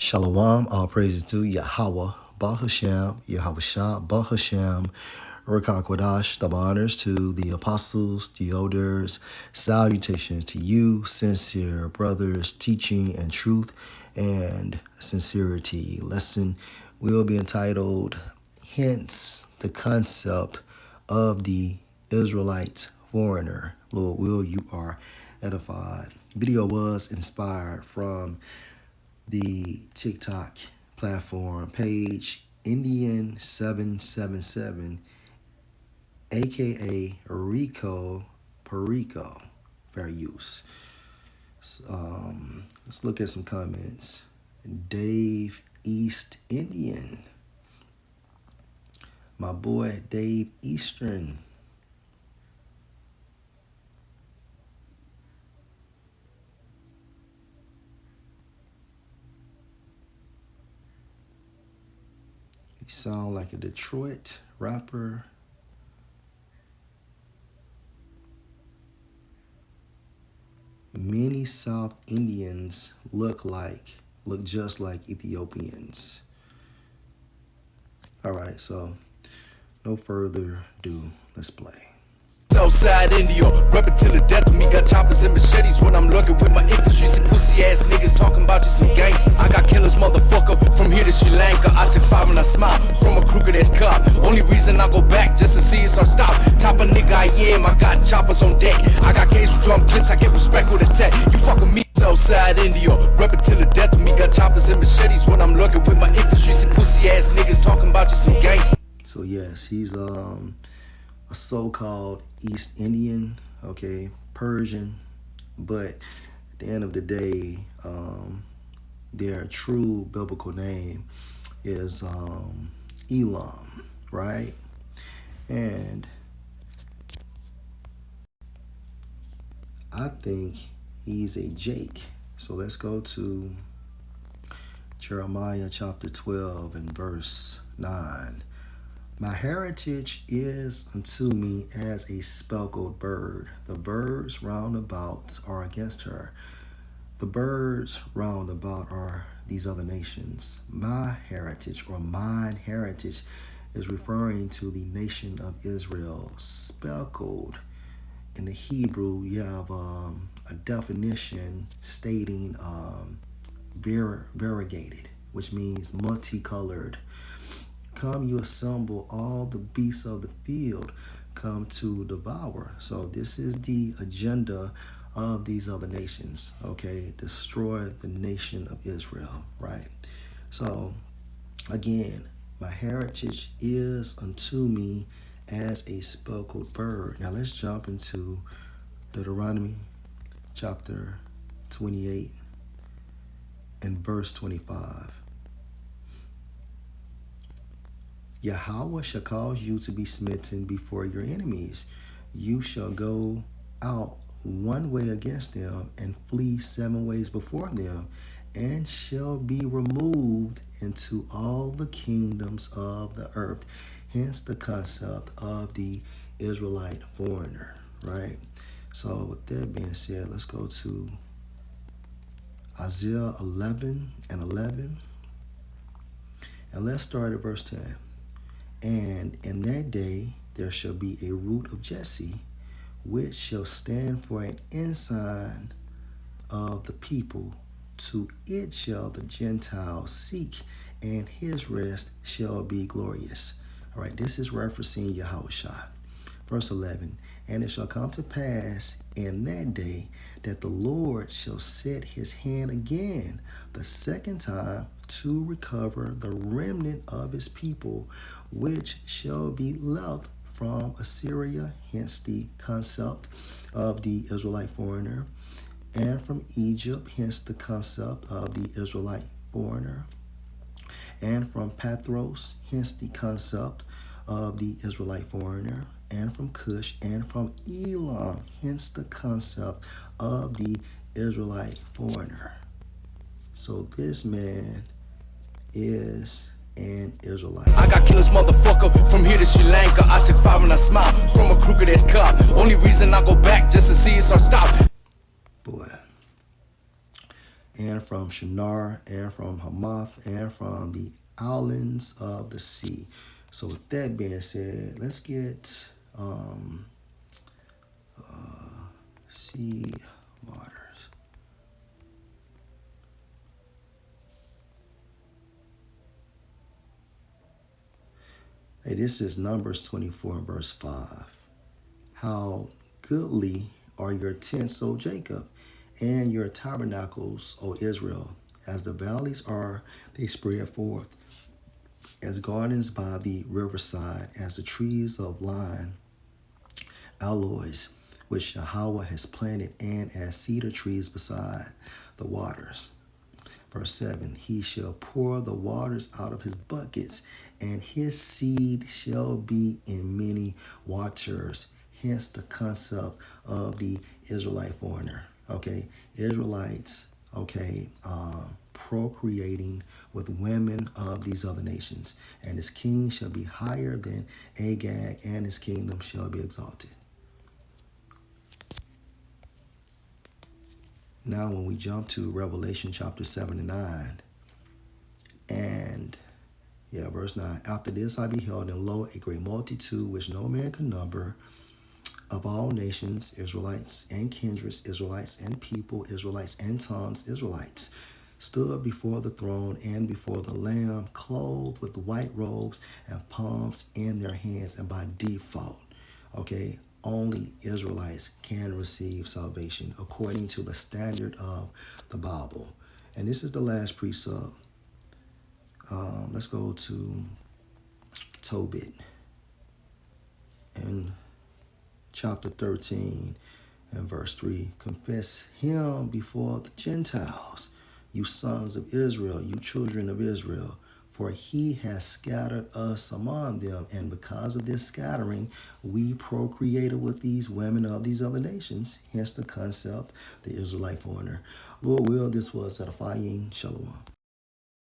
Shalom, all praises to Yahweh, Bahashem, Yahweh Shah, Bahashem, Rakakwadash, double honors to the apostles, the elders, salutations to you, sincere brothers, teaching and truth and sincerity. Lesson will be entitled, Hence the Concept of the Israelite Foreigner. Lord will, you are edified. Video was inspired from the TikTok platform page Indian 777, aka Rico Perico. Fair use. Let's look at some comments. Dave East Indian, my boy Dave Eastern. He sound like a Detroit rapper. Many South Indians look just like Ethiopians. All right, so no further ado, let's play. Southside India, reppin' till the death of me. Got choppers and machetes when I'm lurking with my infantry. Some pussy ass niggas talking about you some gangsters. I got killers, motherfucker, from here to Sri Lanka. I took 5 and I smile from a crooked ass cop. Only reason I go back just to see it start stop. Top of nigga I am, I got choppers on deck. I got case with drum clips, I get respect with a tech. You fuck with me, Southside India, reppin' till the death of me. Got choppers and machetes when I'm lurking with my infantry. Some pussy ass niggas talking about you some gangsters. So yes, he's a so-called East Indian, okay, Persian, but at the end of the day, their true biblical name is Elam, right? And I think he's a Jake. So let's go to Jeremiah chapter 12 and verse 9. My heritage is unto me as a speckled bird. The birds round about are against her. The birds round about are these other nations. My heritage, or mine heritage, is referring to the nation of Israel. Speckled. In the Hebrew, you have a definition stating variegated, which means multicolored. Come, you assemble all the beasts of the field, come to devour. So this is the agenda of these other nations, okay? Destroy the nation of Israel, right? So again, my heritage is unto me as a speckled bird. Now let's jump into Deuteronomy chapter 28 and verse 25. Yahweh shall cause you to be smitten before your enemies. You shall go out one way against them and flee 7 ways before them, and shall be removed into all the kingdoms of the earth. Hence the concept of the Israelite foreigner, right? So with that being said, let's go to Isaiah 11 and 11. And let's start at verse 10. And in that day there shall be a root of Jesse, which shall stand for an ensign of the people. To it shall the Gentiles seek, and his rest shall be glorious. All right, this is referencing Yahushua. Verse 11, and it shall come to pass in that day that the Lord shall set his hand again the second time to recover the remnant of his people, which shall be left from Assyria, hence the concept of the Israelite foreigner, and from Egypt, hence the concept of the Israelite foreigner, and from Pathros, hence the concept of the Israelite foreigner, and from Cush, and from Elam, hence the concept of the Israelite foreigner. So this man is an Israelite. I got killers, motherfucker, from here to Sri Lanka. I took 5 and I smile from a crooked ass cop. Only reason I go back just to see it start stop. Boy, and from Shinar, and from Hamath, and from the islands of the sea. So with that being said, let's get seed waters. Hey, this is Numbers 24 and verse 5. How goodly are your tents, O Jacob, and your tabernacles, O Israel. As the valleys are, they spread forth, as gardens by the riverside, as the trees of line, aloes, which Yahweh has planted, and as cedar trees beside the waters. Verse 7, he shall pour the waters out of his buckets, and his seed shall be in many waters. Hence the concept of the Israelite foreigner. Okay, Israelites, okay, procreating with women of these other nations. And his king shall be higher than Agag, and his kingdom shall be exalted. Now, when we jump to Revelation chapter 7 and 9, and verse 9, after this I beheld, and lo, a great multitude which no man can number, of all nations, Israelites and kindreds, Israelites and people, Israelites and tongues, Israelites, stood before the throne and before the Lamb, clothed with white robes and palms in their hands. And by default, okay, only Israelites can receive salvation according to the standard of the Bible. And this is the last precept. Let's go to Tobit and chapter 13 and verse 3. Confess him before the Gentiles, you sons of Israel, you children of Israel, for he has scattered us among them, and because of this scattering, we procreated with these women of these other nations. Hence the concept, the Israelite foreigner. Lord will, this was edifying. Shalom.